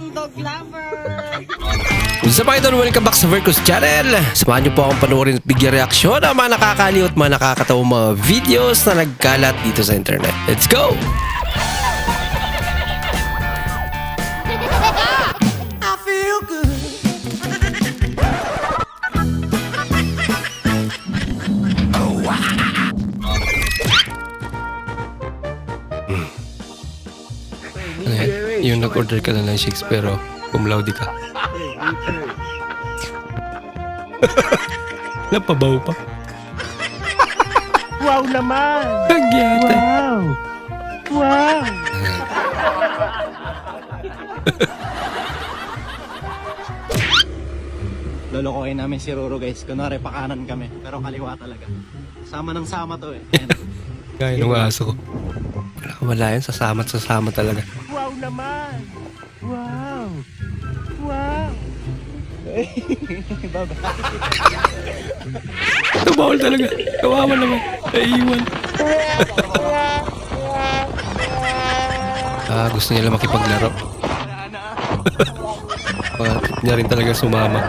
totoong dog lover. What's up, idol? Welcome back sa Vercos Channel. Samahan niyo po akong panoorin at bigyan reaksyon ang mga nakakaliw at mga nakakatawang mga videos na nagkalat dito sa internet. Let's go! I feel good. Ano yan? Yung nag-order ka na ng shakes pero cum laude ka. Napabaw pa. Wow naman! Nagyata. Wow! Wow! Lolokohin namin si Roro guys. Kunwari pakanan kami. Pero kaliwa talaga. Sama ng sama to eh. Ayan. Gaya ng aso ko. Wala yan. Sasama talaga. Wow naman! Wow! Wow! Ito bawal talaga. Kawawa naman. Naiiwan. Gusto niya lang makipaglaro. Trip niya rin talaga sumama.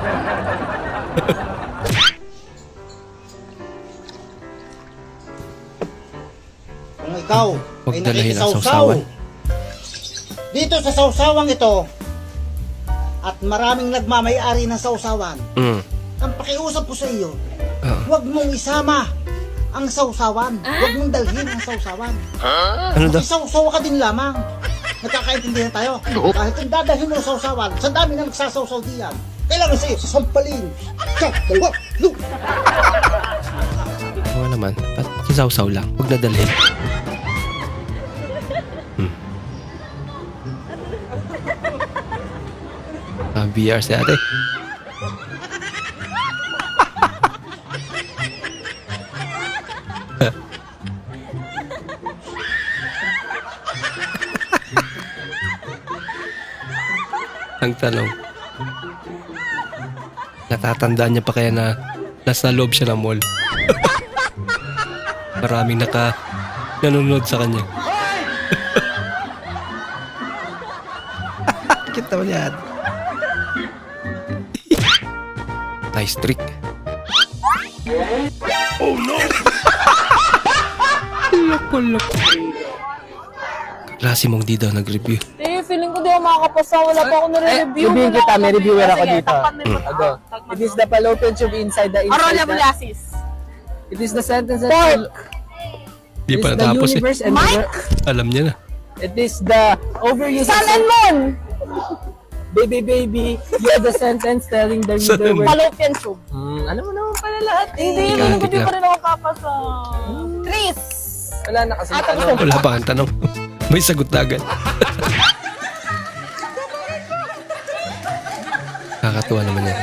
Kung ikaw Huwag ay dalahin ang nakikisawsaw sawsawan. dito sa sawsawang ito at maraming nagmamayari ng sawsawan, ang pakiusap ko sa iyo, huwag mong isama ang sawsawan. Huwag mong dalhin ang sawsawan. Ano daw? Isawsaw ka din lamang. Nagkakaintindihan tayo. Kahit kung dadahin mo ang sawsawan, sa dami na nagsasawsaw diyan, kailangan sa iyo sasampalin. Sa dalawa, lu. Oo naman. Ba't kisaw-saw lang? Huwag nadalhin. VR si ate. Ang tanong, natatandaan niya pa kaya na nasa loob siya ng mall? Maraming nanonood sa kanya. Kita mo yan. Nice trick. Oh no! Loko. Klase mong di daw nag-review. Feeling ko di ako makakapasa. Wala pa ako nare-review. Sabihin kita, may reviewer ako Sige, dito. takpan mo yung Ado. It is the fallopian tube inside the Arola inside. molasses. It is the sentence that Pork. Di it pa is the natapos eh. universe and Mike? Alam niya na. it is the overuse of Salan mon! baby. You're the sentence telling the reader Salan. where. Fallopian tube. Alam mo naman pala lahat eh. Hindi, Ikaw, feeling ko di ikaw. pa rin ako papasa. Tris! Wala na kasi. Tapos Ano? Wala pa ang tanong. May sagot na agad. Kakatuwa naman yan.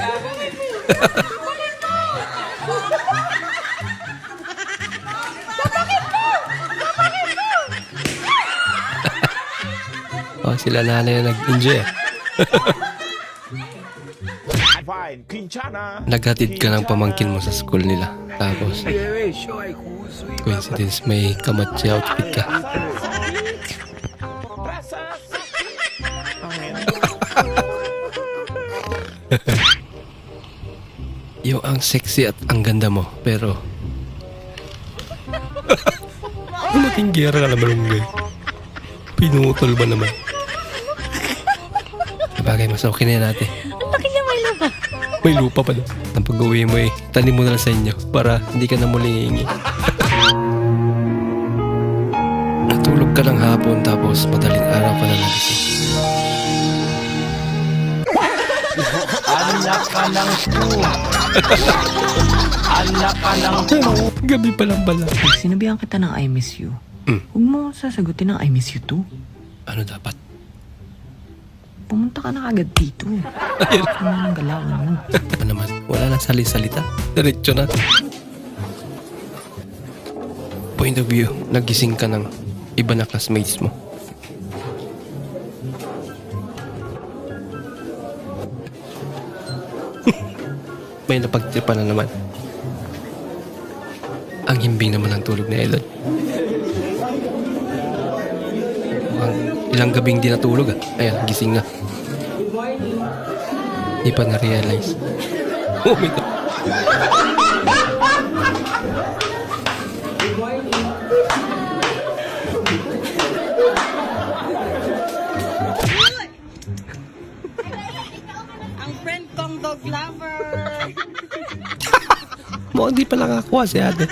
Oh, sila nanay na nag-enjoy eh. Naghatid ka ng pamangkin mo sa school nila. Tapos, coincidence, may kamatsi outfit ka. Yo, ang sexy at ang ganda mo. Pero, malaking gera ka naman ng pinutol ba naman? Sabagay, mas okay na yan ate. Laki niya may lupa. May lupa pa doon. Ang pag-uwi mo tanim mo na lang sa inyo para hindi ka na muling hihingi. Natulog ka ng hapon tapos madaling araw ka na nagising. Anak ka ng Anak ka ng Gabi pa lang pala. Sinabihan kita ng I miss you. Huwag mo sasagutin ng I miss you too. Ano dapat? Pumunta ka na agad dito. Ano nang galawan mo? Ano naman? Wala na salita. Diretso na. Point of view, nagising ka ng iba na classmates mo. May napagtripan na naman. Ang himbing naman ang tulog ni Elon. Ilang gabing di natulog ah. Ayan, gising na. Di pa na-realize. Oh, may Ang friend kong dog lover. mukhang di pa nakakuha si ate.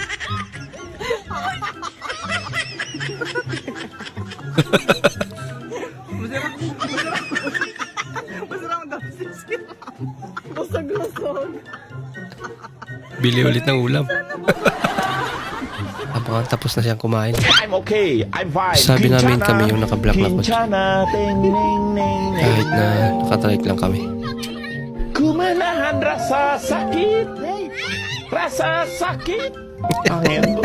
Bili ulit ng ulam. Tapos na siyang kumain. I'm okay. I'm fine. Sabi namin kami yung naka-black na kotse. Kinchana, ting, ning, ning, ning. Kahit na nakatrike lang kami. Kumanahan rasa sakit. Rasa sakit. Angin ko.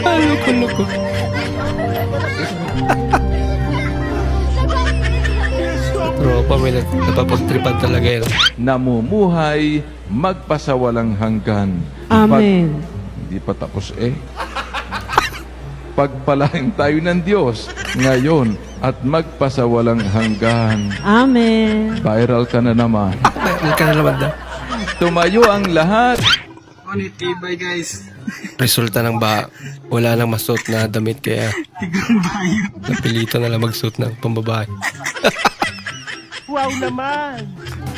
Ay, loko. Tropa, may napapagtripan talaga yun. namumuhay magpasawalang hanggan. Amen. Hindi pa tapos eh. Pagpalain tayo ng Diyos ngayon at magpasawalang hanggan. Amen. Viral ka na naman. Meron ka na naman daw. Tumayo ang lahat. Resulta ng wala nang masuot na damit kaya napilito na lang magsuot ng pambabae. Wow naman.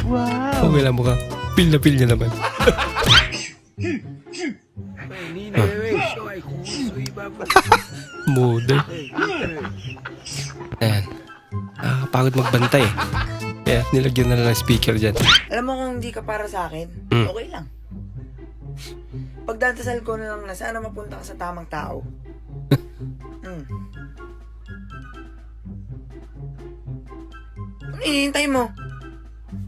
Wow. Okay lang mukha. Pil na pil niya naman. Muda. Ayan. Nakakapagod magbantay. Kaya nilagyan na lang ng speaker dyan. Alam mo kung hindi ka para sa akin, okay lang. Pagdadasal ko na lang na sana mapunta ka sa tamang tao. Ano hinihintay mo?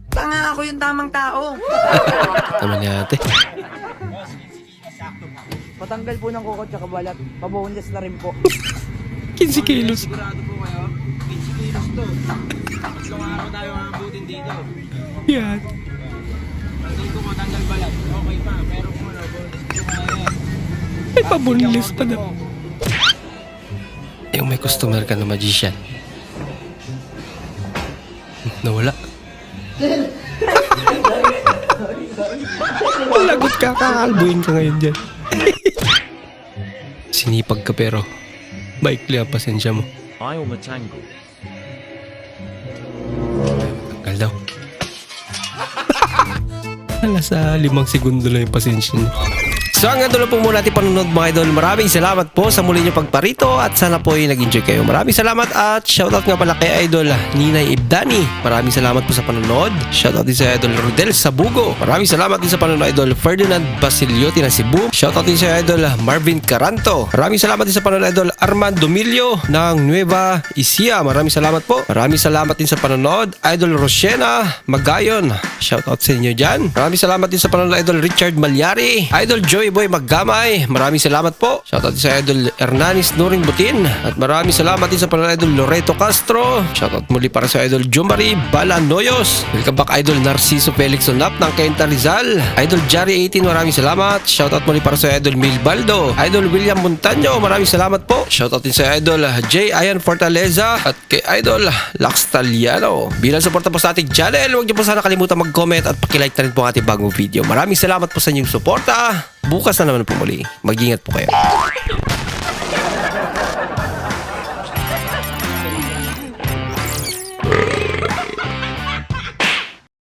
Tanga ako yung tamang tao. Naman ni ate. Patanggal po ng kuko tsaka balat. Paboneless na rin po. 15 kilos. Sigurado po kayo, 15 kilos to. Tatlong araw tayo maabutin dito. Yan. Tanggal ko matanggal balat. Okay pa, pero kung ano, bonus ko ngayon. May pabunlis pa na. Yung may customer ka na magician. Nawala. Lagot ka, kakalbuin ka ngayon dyan. Sinipag ka pero maikli ang pasensya mo. Ayaw matango. Tanggal daw. Wala sa 5 segundo lang yung pasensya niya. So hanggang doon po muna ating panunod mga idol. Maraming salamat po sa muli nyo pagparito at sana po ay nag-enjoy kayo. Maraming salamat at shoutout nga pala kay idol Ninay Ibdani. Maraming salamat po sa panunod. Shoutout din sa idol Rodel Sabugo. Maraming salamat din sa panunod idol Ferdinand Basiliotti ng Cebu. Shoutout din sa idol Marvin Caranto. Maraming salamat din sa panunod idol Armando Milio ng Nueva Ecija. Maraming salamat po. Maraming salamat din sa panunod idol Rosiena Magayon. Shoutout sa inyo dyan. Maraming salamat din sa panunod idol Richard Malyari. Idol Joey Boy Maggamay, maraming salamat po. Shoutout sa idol Hernanis Nuring Butin. At maraming salamat din sa panunod idol Loreto Castro. Shoutout muli para sa idol Jumari Balanoyos. Welcome back idol Narciso Felix Onap ng Cainta Rizal. Idol Jari 18, maraming salamat. Shoutout muli para sa idol Mil Baldo. Idol William Montaño, maraming salamat po. Shoutout din sa idol J. Ayan Fortaleza at kay idol Lax Taliano. Bilang suporta po sa ating channel, huwag niyo po sana kalimutan mag-comment at pakilike na rin po ang ating bagong video. Maraming salamat po sa inyong suporta. Bukas na naman po muli. Mag-ingat po kayo.